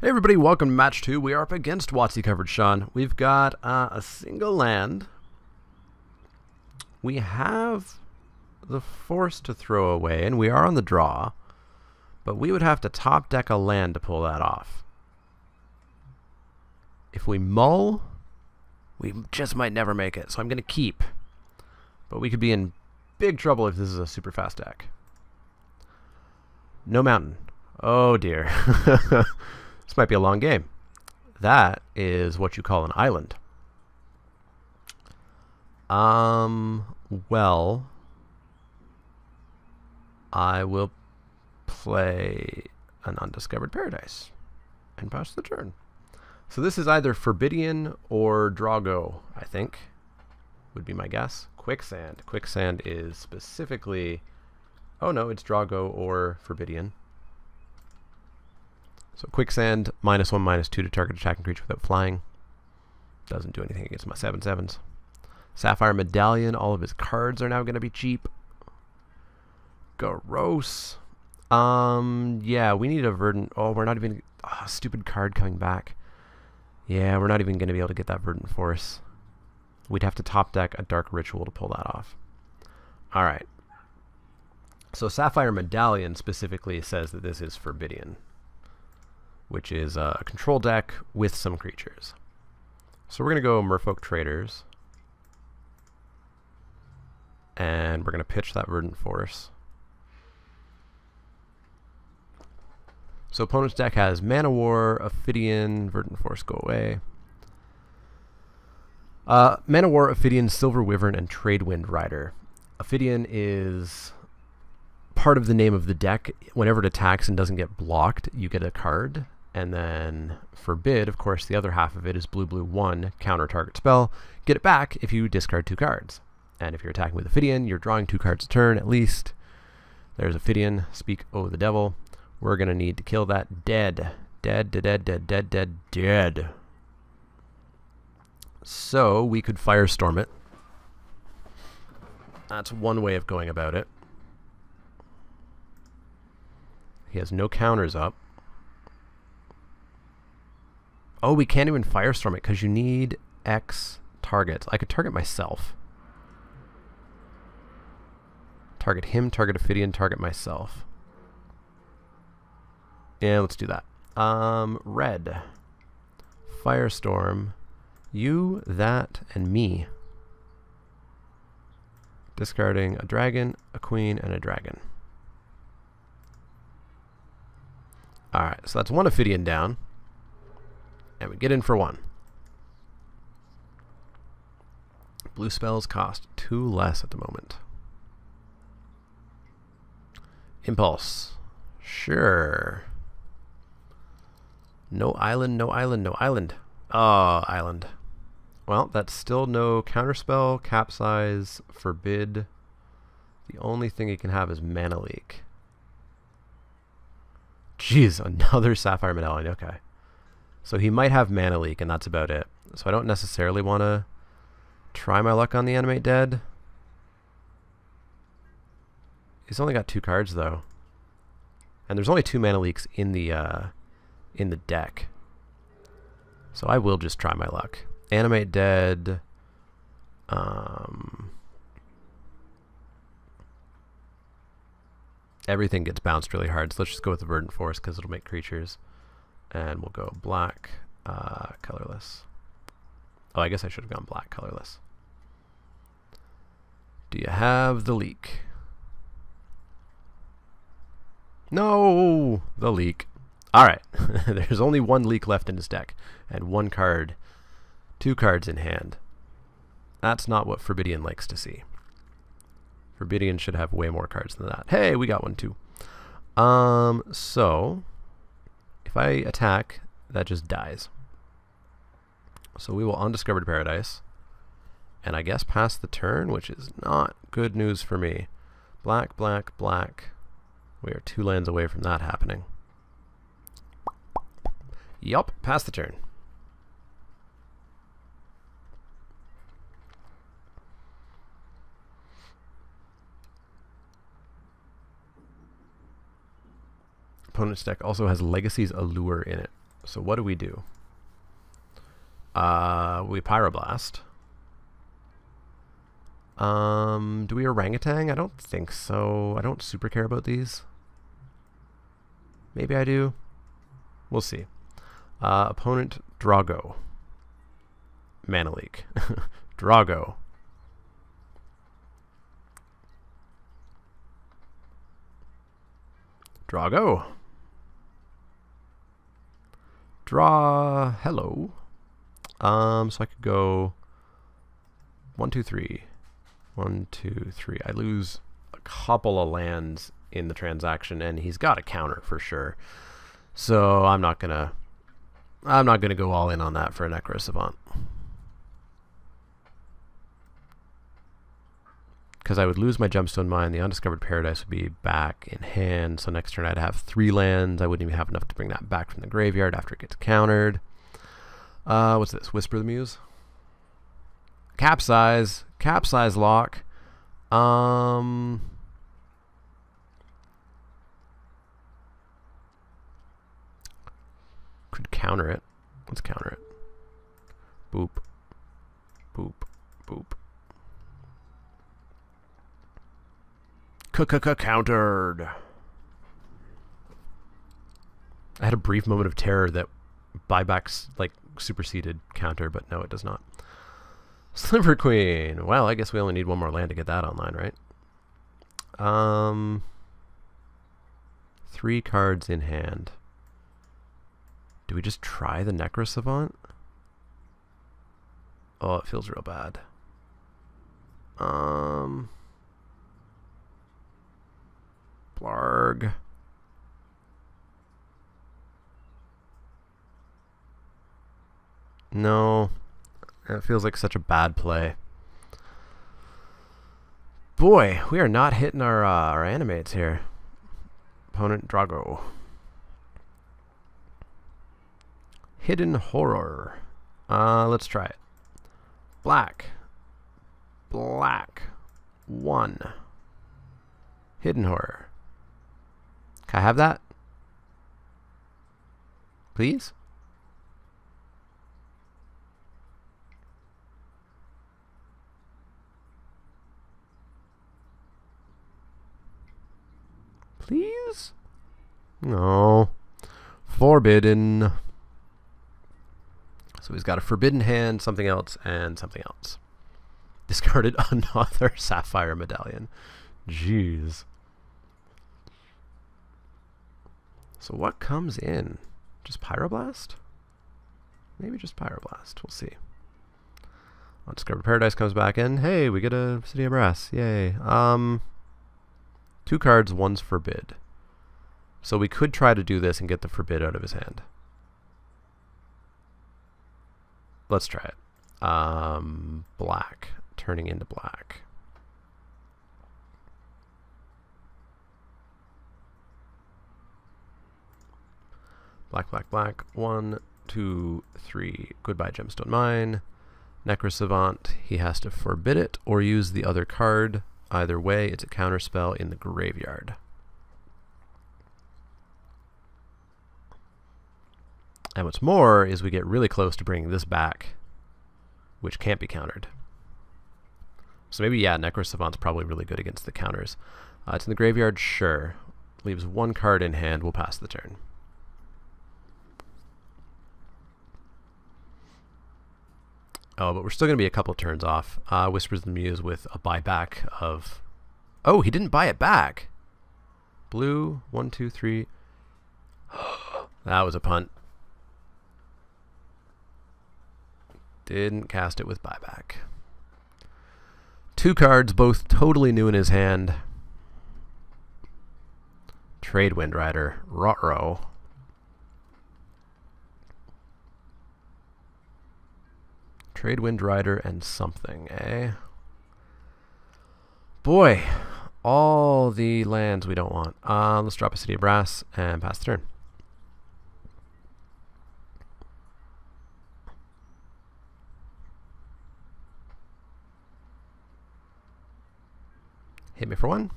Hey everybody, welcome to match 2. We are up against Wacky covered Sean. We've got a single land. We have the force to throw away, and we are on the draw. But we would have to top deck a land to pull that off. If we mull, we just might never make it, so I'm going to keep. But we could be in big trouble if this is a super fast deck. No mountain. Oh dear. This might be a long game. That is what you call an island. Well, I will play an undiscovered paradise and pass the turn. So this is either Forbidden or Drago, I think, would be my guess. Quicksand. Quicksand is specifically... Oh no, it's Drago or Forbidden. So Quicksand, -1, -2 to target attacking creature without flying. Doesn't do anything against my 7/7s. Sapphire Medallion, all of his cards are now going to be cheap. Gross. Yeah, we need a Verdant. Oh, we're not even... Oh, stupid card coming back. Yeah, we're not even going to be able to get that Verdant Force. We'd have to top deck a Dark Ritual to pull that off. Alright. So Sapphire Medallion specifically says that this is Forbidden, which is a control deck with some creatures. So we're going to go Merfolk Traders. And we're going to pitch that Verdant Force. So opponent's deck has Mana War, Ophidian, Verdant Force, go away. Mana War, Ophidian, Silver Wyvern, and Tradewind Rider. Ophidian is part of the name of the deck. Whenever it attacks and doesn't get blocked, you get a card. And then Forbid, of course, the other half of it is blue, 1, counter target spell. Get it back if you discard 2 cards. And if you're attacking with Ophidian, you're drawing 2 cards a turn at least. There's Ophidian. Speak, oh the devil. We're going to need to kill that dead. Dead. So we could Firestorm it. That's one way of going about it. He has no counters up. Oh, we can't even Firestorm it because you need X targets. I could target myself. Target him, target Ophidian, target myself. Yeah, let's do that. Red. Firestorm. You, that, and me. Discarding a dragon, a queen, and a dragon. Alright, so that's 1 Ophidian down. And we get in for 1. Blue spells cost 2 less at the moment. Impulse. Sure. No island, no island, no island. Oh, island. Well, that's still no counterspell, capsize, forbid. The only thing he can have is Mana Leak. Jeez, another Sapphire Medallion. Okay. So he might have Mana Leak, and that's about it. So I don't necessarily want to try my luck on the Animate Dead. He's only got 2 cards, though. And there's only 2 Mana Leaks in the deck. So I will just try my luck. Animate Dead. Everything gets bounced really hard, so let's just go with the Verdant Force because it'll make creatures. And we'll go black, colorless. Oh, I guess I should have gone black, colorless. Do you have the Leek? No! The Leek. Alright. There's only 1 Leek left in his deck. And 1 card. 2 cards in hand. That's not what Forbidden likes to see. Forbidden should have way more cards than that. Hey, we got 1 too. So... if I attack, that just dies. So we will Undiscovered Paradise. And I guess pass the turn, which is not good news for me. Black, black, black. We are 2 lands away from that happening. Yup, pass the turn. Opponent's deck also has Legacy's Allure in it. So what do? We Pyroblast. Do we Orangutan? I don't think so. I don't super care about these. Maybe I do. We'll see. Opponent, Drago. Mana Leek. Drago. Drago. Draw. Hello. So I could go 1, 2, 3. 1, 2, 3. I lose a couple of lands in the transaction, and he's got a counter for sure. So I'm not gonna go all in on that for a Necro Savant. Because I would lose my Gemstone Mine, the Undiscovered Paradise would be back in hand, so next turn I'd have 3 lands. I wouldn't even have enough to bring that back from the graveyard after it gets countered. What's this? Whisper the Muse? Capsize. Capsize lock. Could counter it. Let's counter it. Boop. Boop. Boop. Countered. I had a brief moment of terror that buybacks like superseded counter, but no, it does not. Sliver Queen. Well, I guess we only need 1 more land to get that online, right? 3 cards in hand. Do we just try the Necro Savant? Oh, it feels real bad. Blarg. No. That feels like such a bad play. Boy, we are not hitting our animates here. Opponent Drago. Hidden Horror. Let's try it. Black. Black. 1. Hidden Horror. Can I have that? Please? Please? No. Forbidden. So he's got a Forbidden Hand, something else, and something else. Discarded another Sapphire Medallion. Jeez. So what comes in? Just Pyroblast? Maybe just Pyroblast. We'll see. Undiscovered Paradise comes back in. Hey, we get a City of Brass. Yay. 2 cards, 1's Forbid. So we could try to do this and get the Forbid out of his hand. Let's try it. Black. Turning into black. Black, black, black. 1, 2, 3. Goodbye, Gemstone Mine. Necro Savant. He has to forbid it or use the other card. Either way, it's a counterspell in the graveyard. And what's more is we get really close to bringing this back, which can't be countered. So maybe, yeah, Necro Savant's probably really good against the counters. It's in the graveyard, sure. Leaves 1 card in hand. We'll pass the turn. Oh, but we're still going to be a couple turns off. Whispers the Muse with a buyback of... Oh, he didn't buy it back. Blue, 1, 2, 3. That was a punt. Didn't cast it with buyback. 2 cards, both totally new in his hand. Trade Wind Rider, Rotro. Trade Wind Rider and something, eh? Boy, all the lands we don't want. Let's drop a City of Brass and pass the turn. Hit me for 1?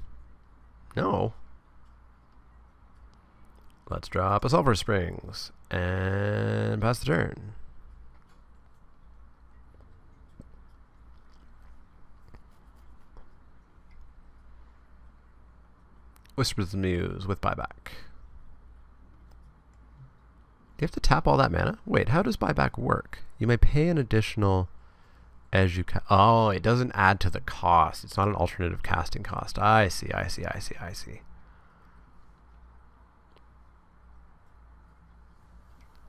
No. Let's drop a Sulfur Springs and pass the turn. Whispers the Muse with buyback. Do you have to tap all that mana? Wait, how does buyback work? You may pay an additional as you oh, it doesn't add to the cost. It's not an alternative casting cost. I see.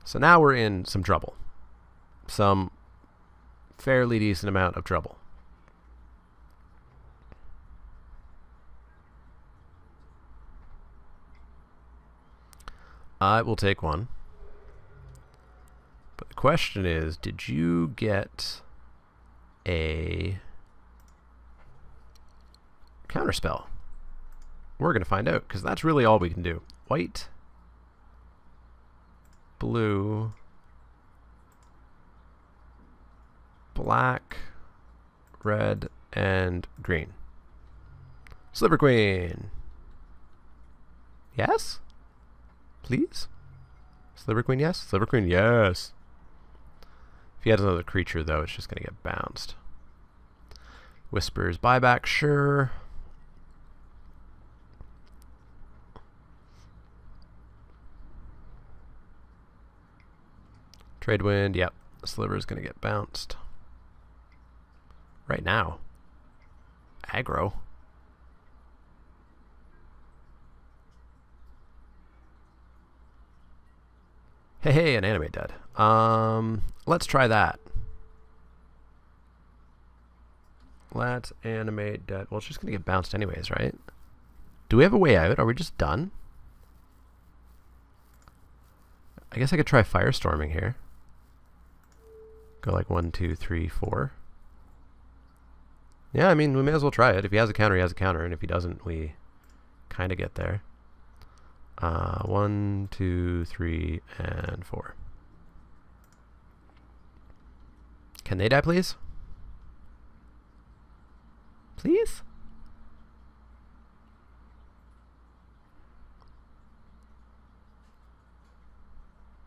So now we're in some trouble. Some fairly decent amount of trouble. I will take one. But the question is, did you get a counterspell? We're going to find out, because that's really all we can do. White, blue, black, red, and green. Sliver Queen. Yes? Please? Sliver Queen, yes? Sliver Queen, yes. If he has another creature, though, it's just going to get bounced. Whispers, buyback, sure. Trade wind, yep. Sliver is going to get bounced. Right now. Aggro. Hey, an animate dead. Let's try that. Let's animate dead. Well, it's just going to get bounced anyways, right? Do we have a way out? Are we just done? I guess I could try firestorming here. Go like 1, 2, 3, 4. Yeah, I mean, we may as well try it. If he has a counter, he has a counter. And if he doesn't, we kind of get there. 1, 2, 3, and 4. Can they die, please? Please?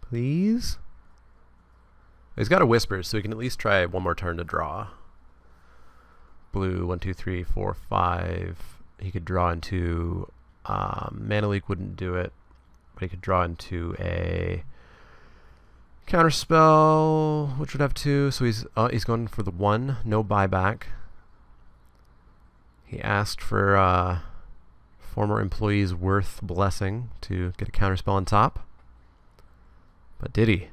Please? He's got a Whisper, so he can at least try one more turn to draw. Blue, 1, 2, 3, 4, 5. He could draw into... Mana Leek wouldn't do it, but he could draw into a counterspell, which would have 2. So he's going for the 1, no buyback. He asked for former employee's worth blessing to get a counterspell on top, but did he?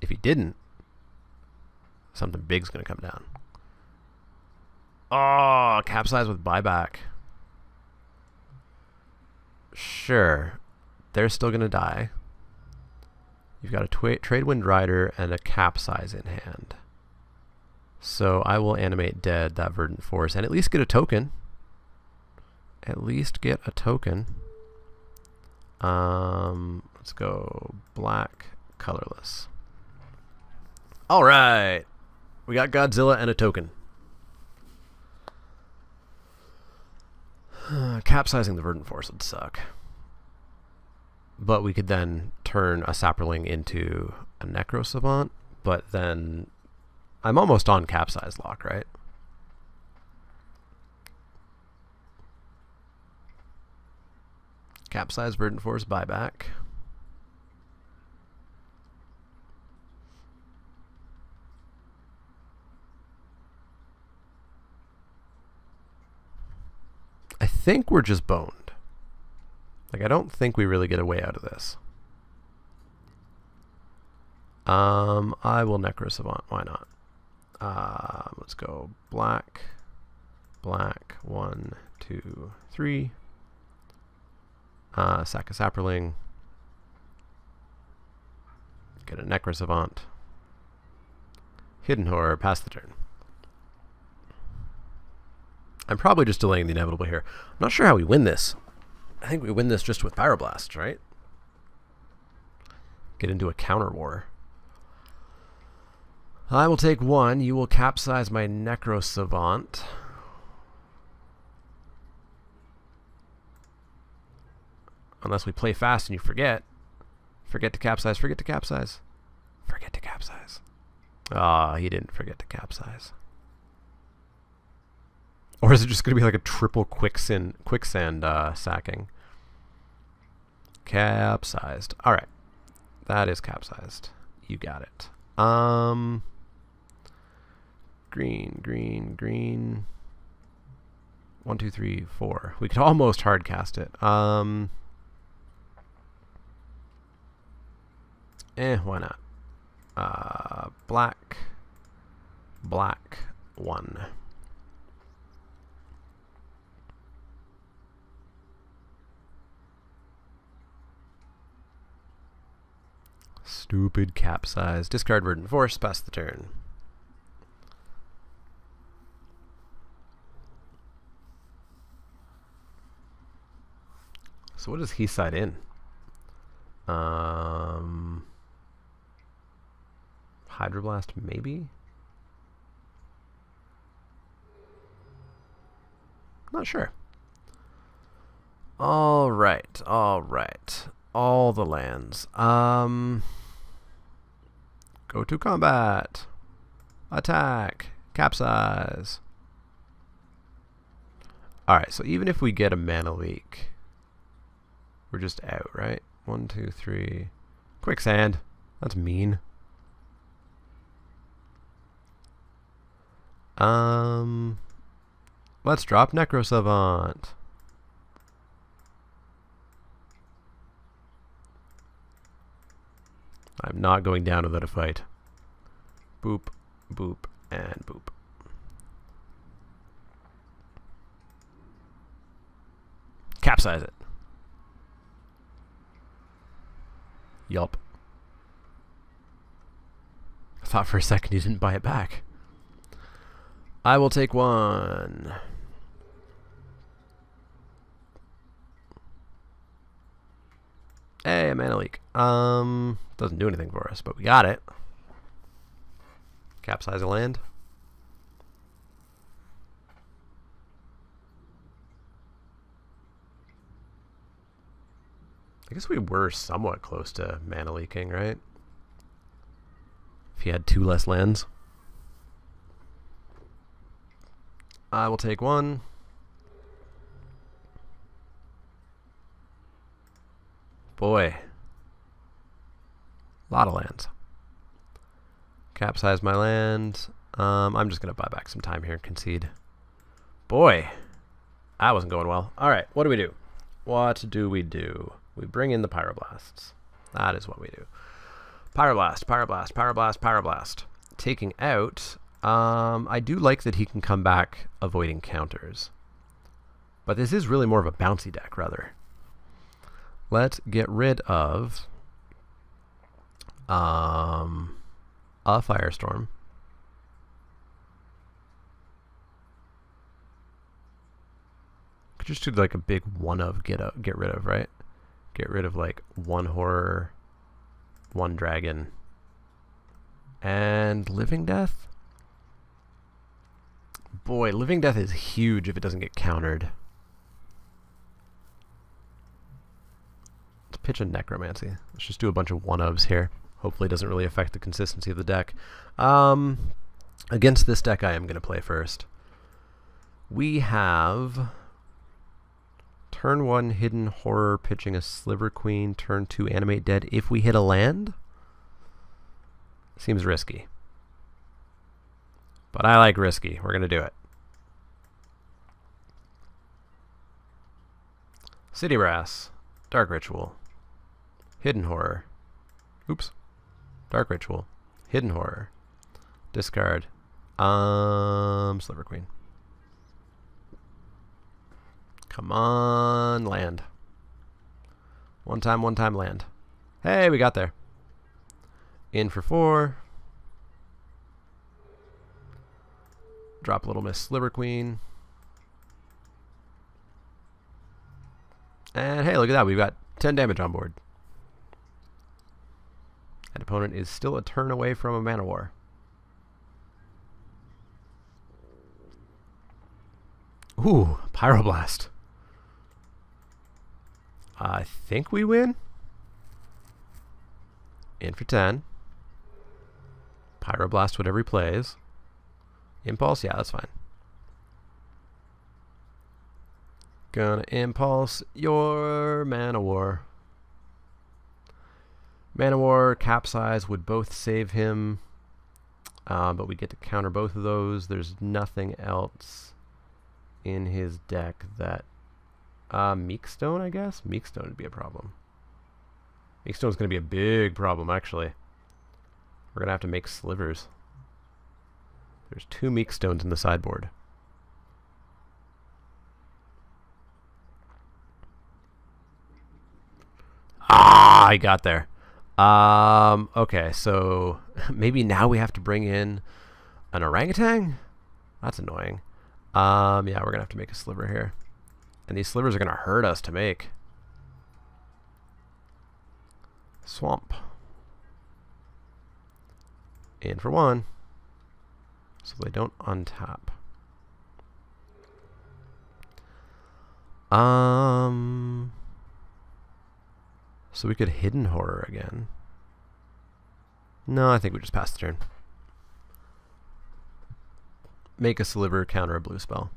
If he didn't, something big's going to come down. Oh, capsize with buyback. Sure. They're still going to die. You've got a Trade Wind Rider and a capsize in hand. So I will animate dead that Verdant Force and at least get a token. At least get a token. Let's go black, colorless. All right. We got Godzilla and a token. Capsizing the Verdant Force would suck. But we could then turn a Saproling into a Necro Savant, but then I'm almost on capsize lock, right? Capsize Verdant Force buyback. I think we're just boned. Like, I don't think we really get a way out of this. I will Necro Savant. Why not? Let's go black, black, 1, 2, 3. Sack a Saproling. Get a Necro Savant. Hidden Horror, pass the turn. I'm probably just delaying the inevitable here. I'm not sure how we win this. I think we win this just with Pyroblast, right? Get into a counter war. I will take 1. You will capsize my Necro Savant. Unless we play fast and you forget. Forget to capsize, forget to capsize. Forget to capsize. Ah, he didn't forget to capsize. Or is it just going to be like a triple quicksand sacking? Capsized. Alright. That is capsized. You got it. Green, green, green. 1, 2, 3, 4. We could almost hard cast it. Why not? Black. Black 1. Stupid capsize. Discard Verdant Force. Pass the turn. So what does he side in? Hydroblast, maybe? Not sure. Alright, alright. All the lands. Go to combat. Attack. Capsize. Alright, so even if we get a mana leak, we're just out, right? 1, 2, 3. Quicksand. That's mean. Let's drop Necrosavant. I'm not going down without a fight. Boop, boop, and boop. Capsize it. Yup. I thought for a second you didn't buy it back. I will take 1. Hey, a mana leak. Doesn't do anything for us, but we got it. Capsize a land. I guess we were somewhat close to mana leaking, right? If he had 2 less lands. I will take 1. Boy. A lot of lands. Capsize my land. I'm just going to buy back some time here and concede. Boy. That wasn't going well. Alright, what do we do? What do we do? We bring in the Pyroblasts. That is what we do. Pyroblast, Pyroblast, Pyroblast, Pyroblast. Taking out... I do like that he can come back avoiding counters. But this is really more of a bouncy deck, rather. Let's get rid of a Firestorm. Could just do like a big one-of get rid of, right? Get rid of like 1 Horror, 1 Dragon, and Living Death? Boy, Living Death is huge if it doesn't get countered. Let's pitch a Necromancy. Let's just do a bunch of one-ofs here. Hopefully it doesn't really affect the consistency of the deck. Against this deck I am going to play first. We have... Turn 1 Hidden Horror, pitching a Sliver Queen. Turn 2 Animate Dead if we hit a land. Seems risky. But I like risky. We're going to do it. City Brass. Dark Ritual. Hidden Horror. Oops. Dark Ritual. Hidden Horror. Discard. Sliver Queen. Come on, land. One time land. Hey, we got there. In for 4. Drop Little Miss Sliver Queen. And hey, look at that. We've got 10 damage on board. And opponent is still a turn away from a Mana War. Ooh, Pyroblast. I think we win. In for 10. Pyroblast, whatever he plays. Impulse, yeah, that's fine. Gonna impulse your Mana War. Mana War, Capsize would both save him. But we get to counter both of those. There's nothing else in his deck that... Meekstone, I guess? Meekstone would be a problem. Meekstone's going to be a big problem, actually. We're going to have to make slivers. There's 2 Meekstones in the sideboard. Ah, I got there. Okay, so maybe now we have to bring in an orangutan? That's annoying. Yeah, we're going to have to make a sliver here. And these slivers are going to hurt us to make. Swamp. In for 1. So they don't untap. So we could Hidden Horror again. No, I think we just pass the turn. Make a sliver, counter a blue spell.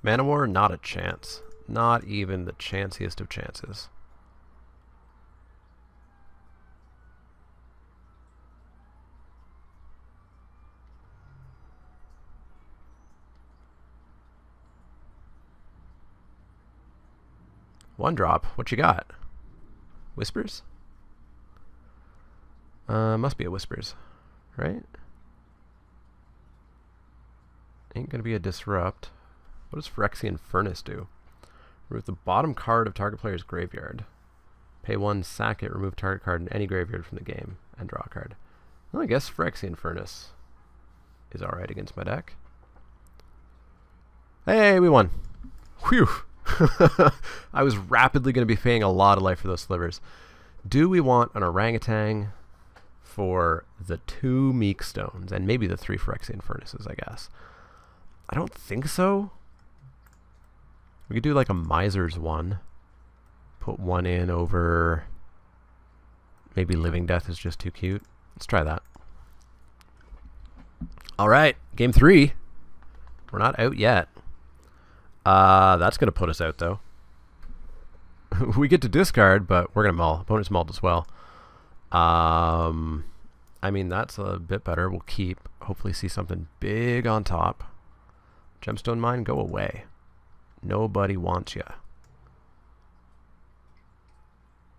Mana War, not a chance. Not even the chanciest of chances. One drop. What you got? Whispers? Must be a Whispers, right? Ain't gonna be a Disrupt. What does Phyrexian Furnace do? Remove the bottom card of target player's graveyard. Pay 1, sack it, remove target card in any graveyard from the game, and draw a card. Well, I guess Phyrexian Furnace is alright against my deck. Hey, we won. Whew. I was rapidly going to be paying a lot of life for those slivers. Do we want an orangutan for the 2 Meekstones and maybe the 3 Phyrexian Furnaces, I guess? I don't think so. We could do like a Miser's one. Put 1 in over... Maybe Living Death is just too cute. Let's try that. Alright, game 3. We're not out yet. That's going to put us out, though. We get to discard, but we're going to mull. Opponent's mulled as well. I mean, that's a bit better. We'll keep. Hopefully see something big on top. Gemstone Mine, go away. Nobody wants ya.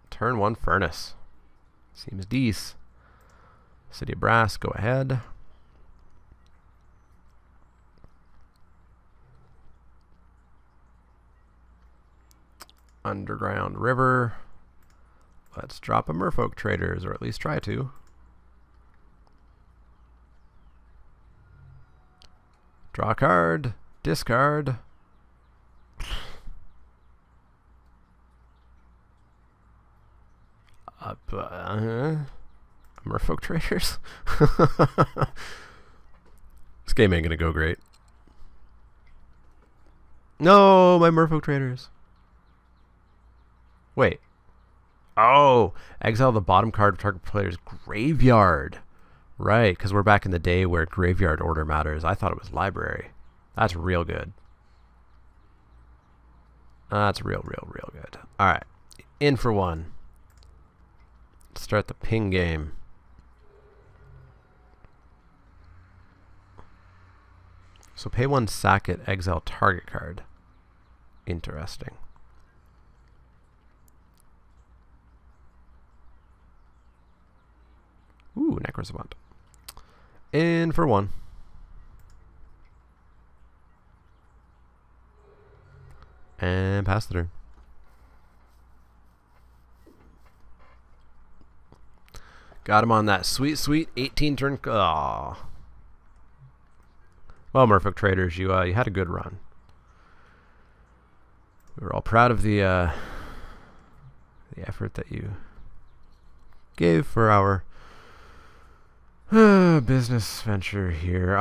Turn 1 Furnace. Seems decent. City of Brass, go ahead. Underground River. Let's drop a Merfolk Traders, or at least try to. Draw a card. Discard. Merfolk Traders? This game ain't gonna go great. No, my Merfolk Traders. Wait. Oh, exile the bottom card of target player's graveyard. Right, because we're back in the day where graveyard order matters. I thought it was library. That's real good. That's real good. Alright. In for 1. Start the ping game. So pay 1, sack it, exile target card. Interesting. Ooh, Necrosavant. In for 1. And pass the turn. Got him on that sweet 18 turn. Aww. Well, Merfolk Traders, you had a good run. We were all proud of the effort that you gave for our business venture here.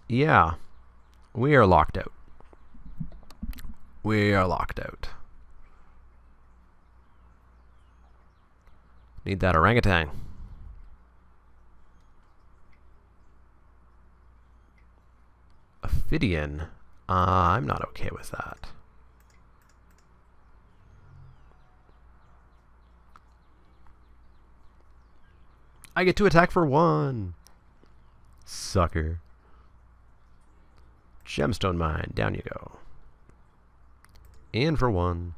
Yeah, we are locked out. We are locked out. Need that orangutan. Ophidian. I'm not okay with that. I get to attack for 1. Sucker. Gemstone mine. Down you go. In for 1.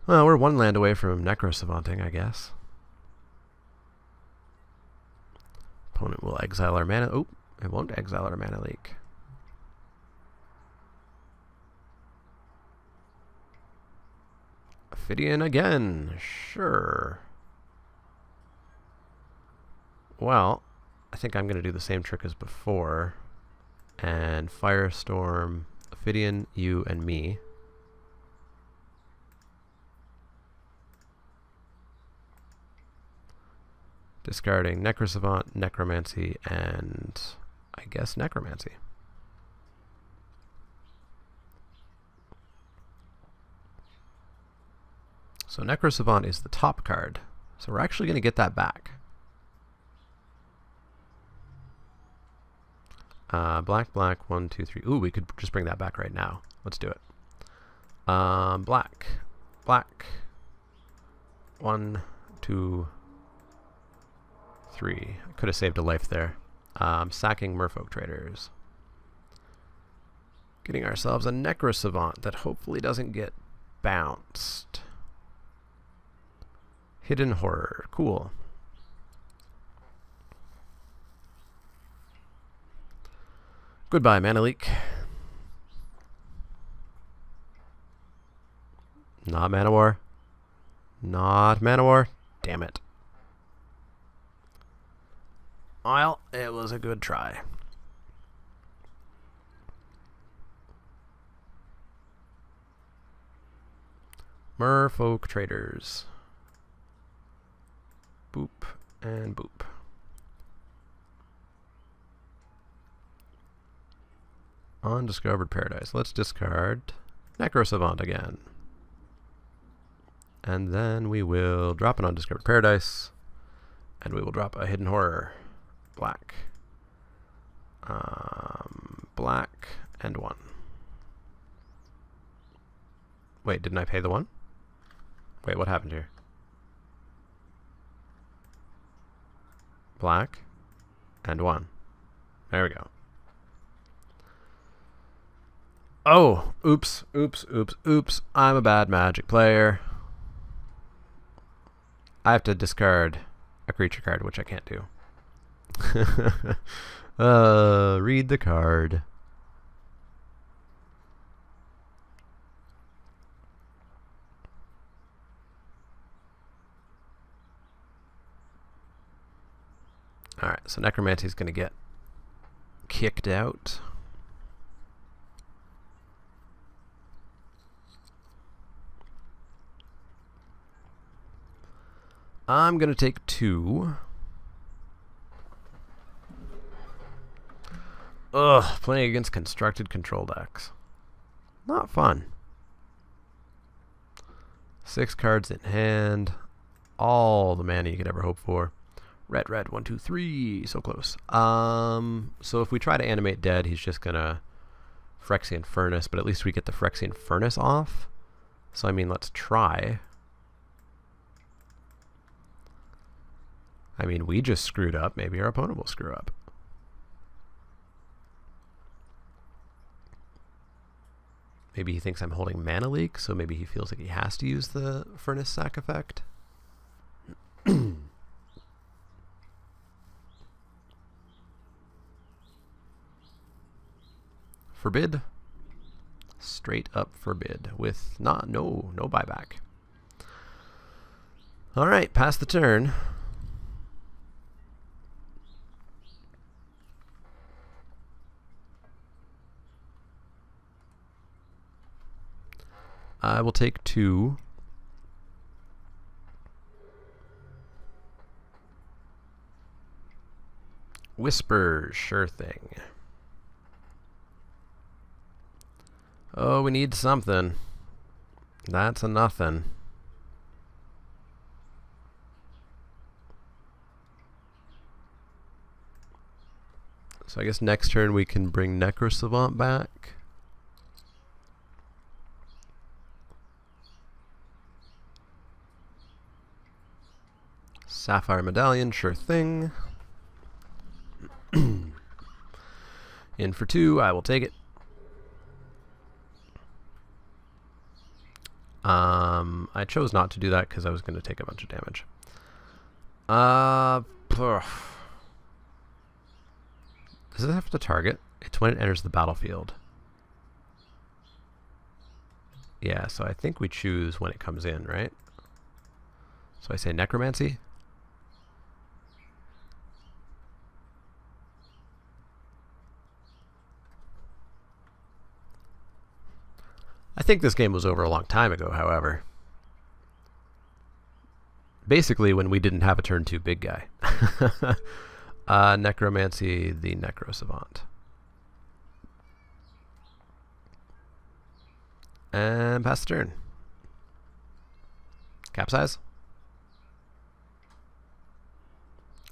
Well, we're 1 land away from necrosavanting, I guess. Opponent will exile our mana. Oh, it won't exile our mana leak. Ophidian again. Sure. Well, I think I'm going to do the same trick as before. And Firestorm, Ophidian, you, and me. Discarding Necrosavant, Necromancy, and I guess Necromancy. So Necrosavant is the top card. So we're actually going to get that back. Black, black, 1, 2, 3. Ooh, we could just bring that back right now. Let's do it. Black, black, 1, 2, 3. I could have saved a life there. Sacking Merfolk Traders. Getting ourselves a Necrosavant that hopefully doesn't get bounced. Hidden Horror. Cool. Goodbye, Mana Leak. Not Mana War. Not Mana War. Damn it. Well, it was a good try. Merfolk Traders. Boop and boop. Undiscovered Paradise. Let's discard Necrosavant again. And then we will drop an Undiscovered Paradise. And we will drop a Hidden Horror. Black. Black and 1. Wait, didn't I pay the 1? Wait, what happened here? Black and 1. There we go. Oh, oops, oops, oops, oops. I'm a bad Magic player. I have to discard a creature card, which I can't do. Read the card. Alright, so Necromancy is going to get kicked out. I'm going to take 2. Ugh, playing against constructed control decks. Not fun. 6 cards in hand. All the mana you could ever hope for. Red, red, 1, 2, 3. So close. So if we try to animate dead, he's just going to Phyrexian Furnace, but at least we get the Phyrexian Furnace off. So I mean, let's try. I mean, we just screwed up. Maybe our opponent will screw up. Maybe he thinks I'm holding Mana Leak, so maybe he feels like he has to use the Furnace Sack effect. Forbid. Straight up forbid with no buyback. All right, pass the turn. I will take 2. Whisper, sure thing. Oh, we need something. That's a nothing. So I guess next turn we can bring Necro Savant back. Sapphire Medallion, sure thing. In for 2, I will take it. I chose not to do that because I was going to take a bunch of damage. Does it have to target? It's when it enters the battlefield. Yeah, so I think we choose when it comes in, right? So I say Necromancy. I think this game was over a long time ago, however. Basically when we didn't have a turn 2 big guy. Necromancy, the Necro Savant. And pass the turn. Capsize.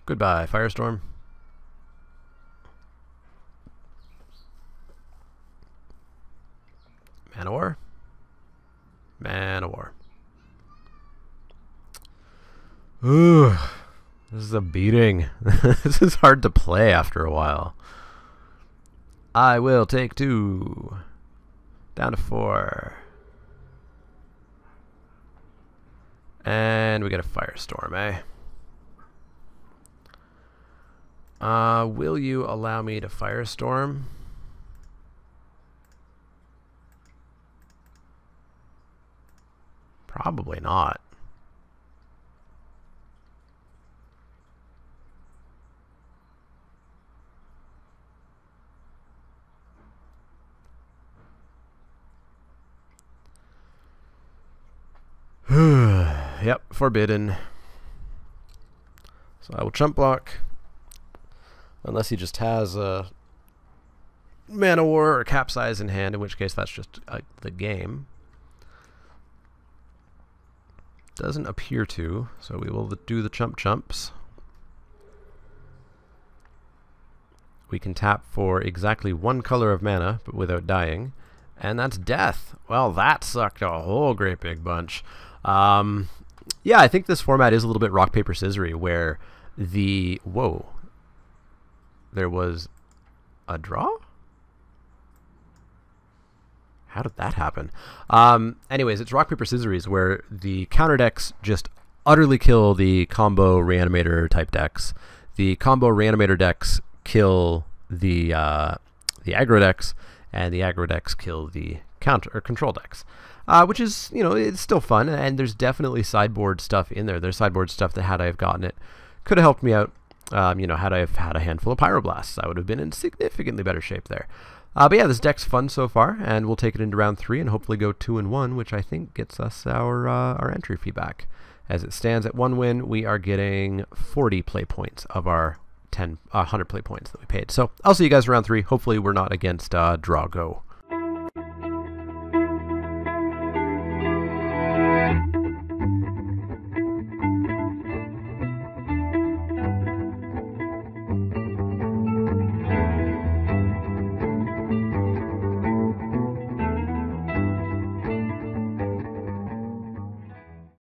Goodbye, Firestorm. Man of War. Man of War. Ooh, this is a beating. This is hard to play after a while. I will take 2. Down to 4. And we get a Firestorm, eh? Will you allow me to Firestorm? Probably not. Yep, forbidden. So I will chump block. Unless he just has a Man of War or Capsize in hand, in which case that's just the game. Doesn't appear to, so we will do the chumps. We can tap for exactly 1 color of mana, but without dying. And that's death. Well, that sucked a whole great big bunch. Yeah, I think this format is a little bit rock, paper, scissory, where the... Whoa. There was a draw? How did that happen? Anyways, it's rock, paper, scissories, where the counter decks just utterly kill the combo reanimator type decks. The combo reanimator decks kill the aggro decks, and the aggro decks kill the counter or control decks. Which is, you know, it's still fun, and there's definitely sideboard stuff in there. There's sideboard stuff that, had I have gotten it, could have helped me out. You know, had I have had a handful of Pyroblasts, I would have been in significantly better shape there. But yeah, this deck's fun so far, and we'll take it into round 3 and hopefully go 2-1, which I think gets us our entry fee back. As it stands at 1 win, we are getting 40 play points of our 100 play points that we paid. So I'll see you guys around 3. Hopefully we're not against Drago.